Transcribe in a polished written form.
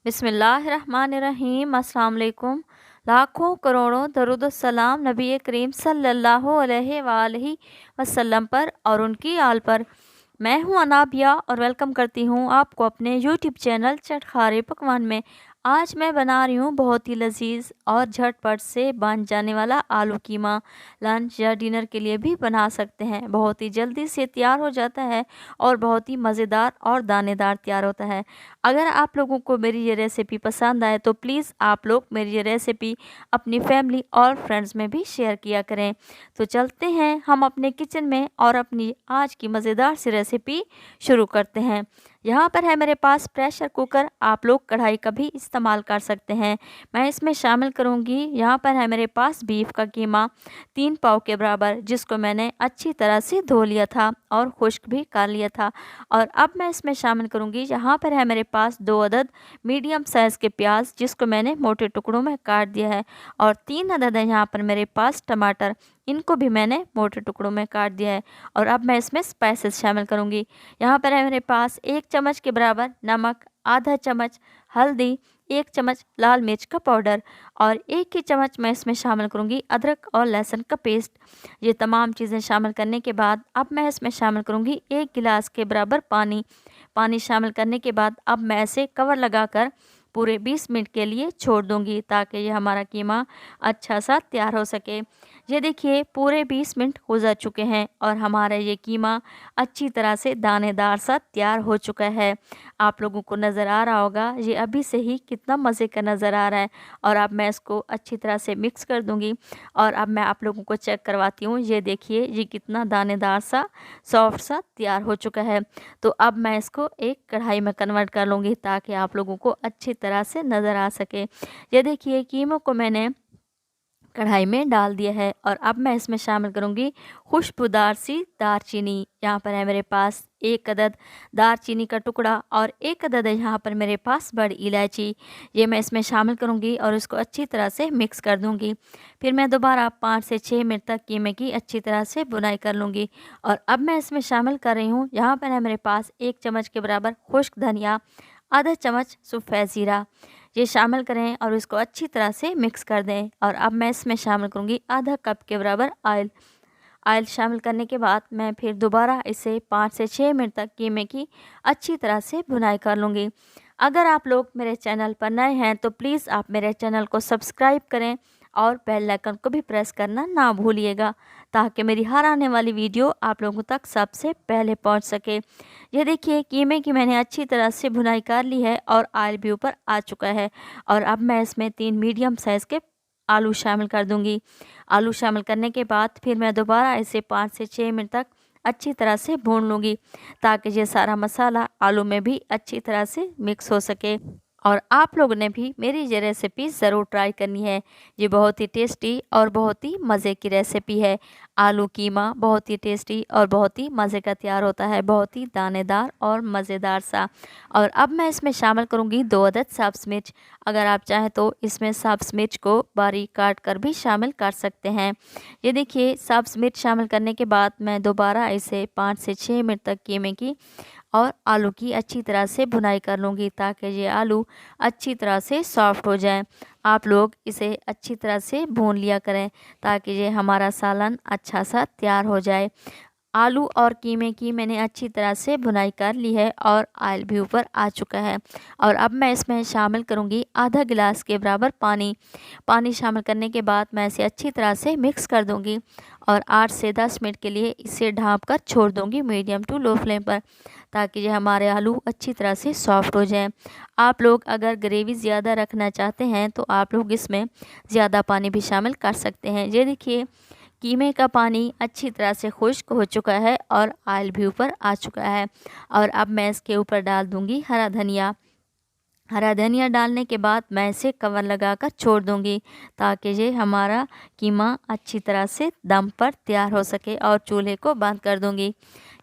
बिस्मिल्लाहिर्रहमानिर्रहीम। अस्सलाम वालेकुम। लाखों करोड़ों दरूद सलाम नबी करीम सल्लल्लाहु अलैहि वालैहि वसल्लम पर और उनकी आल पर। मैं हूं अनाबिया और वेलकम करती हूं आपको अपने यूट्यूब चैनल चटखारे पकवान में। आज मैं बना रही हूं बहुत ही लजीज और झटपट से बन जाने वाला आलू कीमा। लंच या डिनर के लिए भी बना सकते हैं, बहुत ही जल्दी से तैयार हो जाता है और बहुत ही मज़ेदार और दानेदार तैयार होता है। अगर आप लोगों को मेरी ये रेसिपी पसंद आए तो प्लीज़ आप लोग मेरी ये रेसिपी अपनी फैमिली और फ्रेंड्स में भी शेयर किया करें। तो चलते हैं हम अपने किचन में और अपनी आज की मज़ेदार सी रेसिपी शुरू करते हैं। यहाँ पर है मेरे पास प्रेशर कुकर, आप लोग कढ़ाई का भी इस्तेमाल कर सकते हैं। मैं इसमें शामिल करूँगी, यहाँ पर है मेरे पास बीफ का कीमा 3 पाव के बराबर, जिसको मैंने अच्छी तरह से धो लिया था और खुश्क भी कर लिया था। और अब मैं इसमें शामिल करूँगी, यहाँ पर है मेरे पास 2 अदद मीडियम साइज़ के प्याज, जिसको मैंने मोटे टुकड़ों में काट दिया है। और 3 अदद है यहाँ पर मेरे पास टमाटर, इनको भी मैंने मोटे टुकड़ों में काट दिया है। और अब मैं इसमें स्पाइसेस शामिल करूँगी। यहाँ पर है मेरे पास 1 चम्मच के बराबर नमक, आधा चम्मच हल्दी, 1 चम्मच लाल मिर्च का पाउडर और 1 ही चम्मच मैं इसमें शामिल करूँगी अदरक और लहसुन का पेस्ट। ये तमाम चीज़ें शामिल करने के बाद अब मैं इसमें शामिल करूँगी 1 गिलास के बराबर पानी। पानी शामिल करने के बाद अब मैं इसे कवर लगाकर पूरे 20 मिनट के लिए छोड़ दूंगी, ताकि ये हमारा कीमा अच्छा सा तैयार हो सके। ये देखिए पूरे 20 मिनट हो जा चुके हैं और हमारा ये कीमा अच्छी तरह से दानेदार सा तैयार हो चुका है। आप लोगों को नज़र आ रहा होगा ये अभी से ही कितना मज़े का नज़र आ रहा है। और अब मैं इसको अच्छी तरह से मिक्स कर दूंगी और अब मैं आप लोगों को चेक करवाती हूँ। ये देखिए ये कितना दानेदार सा सॉफ्ट सा तैयार हो चुका है। तो अब मैं इसको एक कढ़ाई में कन्वर्ट कर लूँगी, ताकि आप लोगों को अच्छी तरह से नज़र आ सके। ये देखिए कीमों को मैंने कढ़ाई में डाल दिया है और अब मैं इसमें शामिल करूंगी खुशबूदार सी दालचीनी। यहाँ पर है मेरे पास 1 अदद दालचीनी का टुकड़ा और 1 अदद है यहाँ पर मेरे पास बड़ी इलायची। ये मैं इसमें शामिल करूंगी और इसको अच्छी तरह से मिक्स कर दूंगी। फिर मैं दोबारा 5 से 6 मिनट तक कीमे की अच्छी तरह से बुनाई कर लूँगी। और अब मैं इसमें शामिल कर रही हूँ, यहाँ पर है मेरे पास 1 चम्मच के बराबर खुश्क धनिया, आधा चम्मच सफ़ेद ज़ीरा। ये शामिल करें और इसको अच्छी तरह से मिक्स कर दें। और अब मैं इसमें शामिल करूँगी आधा कप के बराबर ऑयल। ऑयल शामिल करने के बाद मैं फिर दोबारा इसे 5 से 6 मिनट तक कीमे की अच्छी तरह से भुनाई कर लूँगी। अगर आप लोग मेरे चैनल पर नए हैं तो प्लीज़ आप मेरे चैनल को सब्सक्राइब करें और बेल आइकन को भी प्रेस करना ना भूलिएगा, ताकि मेरी हर आने वाली वीडियो आप लोगों तक सबसे पहले पहुंच सके। ये देखिए कीमे की मैंने अच्छी तरह से भुनाई कर ली है और ऑयल भी ऊपर आ चुका है। और अब मैं इसमें 3 मीडियम साइज़ के आलू शामिल कर दूंगी। आलू शामिल करने के बाद फिर मैं दोबारा इसे 5 से 6 मिनट तक अच्छी तरह से भून लूँगी, ताकि ये सारा मसाला आलू में भी अच्छी तरह से मिक्स हो सके। और आप लोगों ने भी मेरी ये रेसिपी ज़रूर ट्राई करनी है। ये बहुत ही टेस्टी और बहुत ही मज़े की रेसिपी है। आलू कीमा बहुत ही टेस्टी और बहुत ही मज़े का तैयार होता है, बहुत ही दानेदार और मज़ेदार सा। और अब मैं इसमें शामिल करूँगी 2 अदद सब्ज़ मिर्च। अगर आप चाहें तो इसमें सब्ज़ मिर्च को बारीक काट कर भी शामिल कर सकते हैं। ये देखिए सब्ज़ मिर्च शामिल करने के बाद मैं दोबारा इसे 5 से 6 मिनट तक कीमे की और आलू की अच्छी तरह से भुनाई कर लूँगी, ताकि ये आलू अच्छी तरह से सॉफ्ट हो जाए। आप लोग इसे अच्छी तरह से भून लिया करें, ताकि ये हमारा सालन अच्छा सा तैयार हो जाए। आलू और कीमे की मैंने अच्छी तरह से भुनाई कर ली है और ऑयल भी ऊपर आ चुका है। और अब मैं इसमें शामिल करूँगी आधा गिलास के बराबर पानी। पानी शामिल करने के बाद मैं इसे अच्छी तरह से मिक्स कर दूँगी और 8 से 10 मिनट के लिए इसे ढाँप कर छोड़ दूँगी मीडियम टू लो फ्लेम पर, ताकि ये हमारे आलू अच्छी तरह से सॉफ्ट हो जाएं। आप लोग अगर ग्रेवी ज़्यादा रखना चाहते हैं तो आप लोग इसमें ज़्यादा पानी भी शामिल कर सकते हैं। ये देखिए कीमे का पानी अच्छी तरह से खुश्क हो चुका है और ऑयल भी ऊपर आ चुका है। और अब मैं इसके ऊपर डाल दूँगी हरा धनिया। हरा धनिया डालने के बाद मैं इसे कवर लगाकर छोड़ दूँगी, ताकि ये हमारा कीमा अच्छी तरह से दम पर तैयार हो सके। और चूल्हे को बंद कर दूँगी।